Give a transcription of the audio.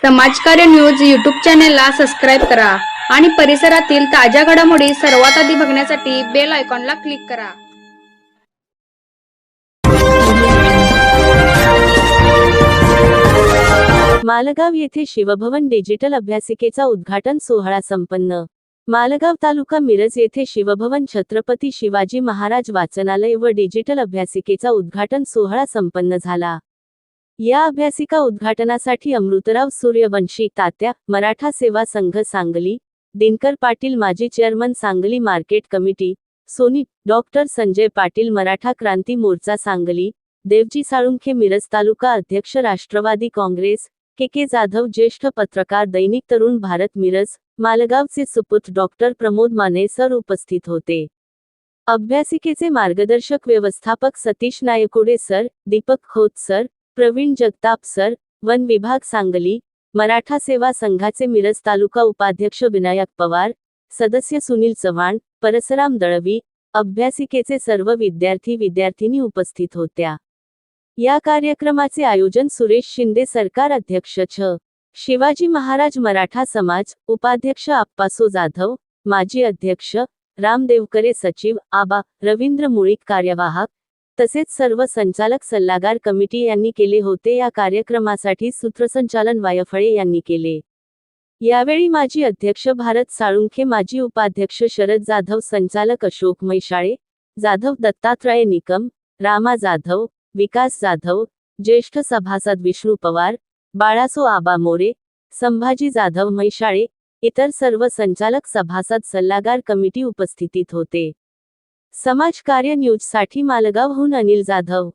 समाजकार्य news YouTube चॅनेलला subscribe करा आणि परिसरातील ताज्या घडामोडी सर्वात आधी बघण्यासाठी बेल आयकॉनला क्लिक करा। मालगाव येथे शिवभवन डिजिटल अभ्यासिकेचा उद्घाटन सोहळा संपन्न। मालगाव तालुका मिरज येथे शिवभवन छत्रपती शिवाजी महाराज वाचनालय व डिजिटल अभ्यासिकेचा उद्घाटन सोहळा संपन्न झाला। या अभ्यासिका उद्घाटनासाठी अमृतराव सूर्यवंशी तात्या, मराठा सेवा संघ सांगली, दिनकर पाटील माजी chairman Sangli market committee, Soni, doctor Sanjay Patil Maratha Kranti Morcha Sangli, Devji Salunkhe Miraj taluka अध्यक्ष राष्ट्रवादी काँग्रेस, के जाधव ज्येष्ठ पत्रकार दैनिक तरुण भारत मिरज, मालगावचे सुपुत्र डॉक्टर प्रमोद माने सर उपस्थित होते। अभ्यासिकेचे मार्गदर्शक व्यवस्थापक Satish Naikode sir, Deepak Khot sir, Pravin Jagtap sir, वन विभाग सांगली, मराठा सेवा संघाचे मिरज तालुका उपाध्यक्ष विनायक पवार, सदस्य सुनील चव्हाण, परसराम दळवी, अभ्यासिकेचे सर्व विद्यार्थी-विद्यार्थिनी उपस्थित होत्या। या कार्यक्रमाचे आयोजन सुरेश शिंदे सरकार अध्यक्ष छ. शिवाजी महाराज मराठा समाज, उपाध्यक्ष आप्पासो जाधव, माजी अध्यक्ष, राम देवकरे सचिव, आबा, रवींद्र मुळीक कार्यवाहक, तसेच सर्व संचालक सल्लागार कमिटी यांनी केले होते। या कार्यक्रमासाठी सूत्रसंचालन वायफळे यांनी केले। यावेळी माजी अध्यक्ष भारत साळुंखे, माजी उपाध्यक्ष शरद जाधव, संचालक अशोक मैशाळे, जाधव दत्तात्रय निकम, रामा जाधव, विकास जाधव, ज्येष्ठ सभासद विष्णू पवार, बाळासो आबा मोरे, संभाजी जाधव मैशाळे, इतर सर्व संचालक सभासद सल्लागार कमिटी उपस्थितीत होते। समाजकार्य न्यूजसाठी मालगावहून अनिल जाधव।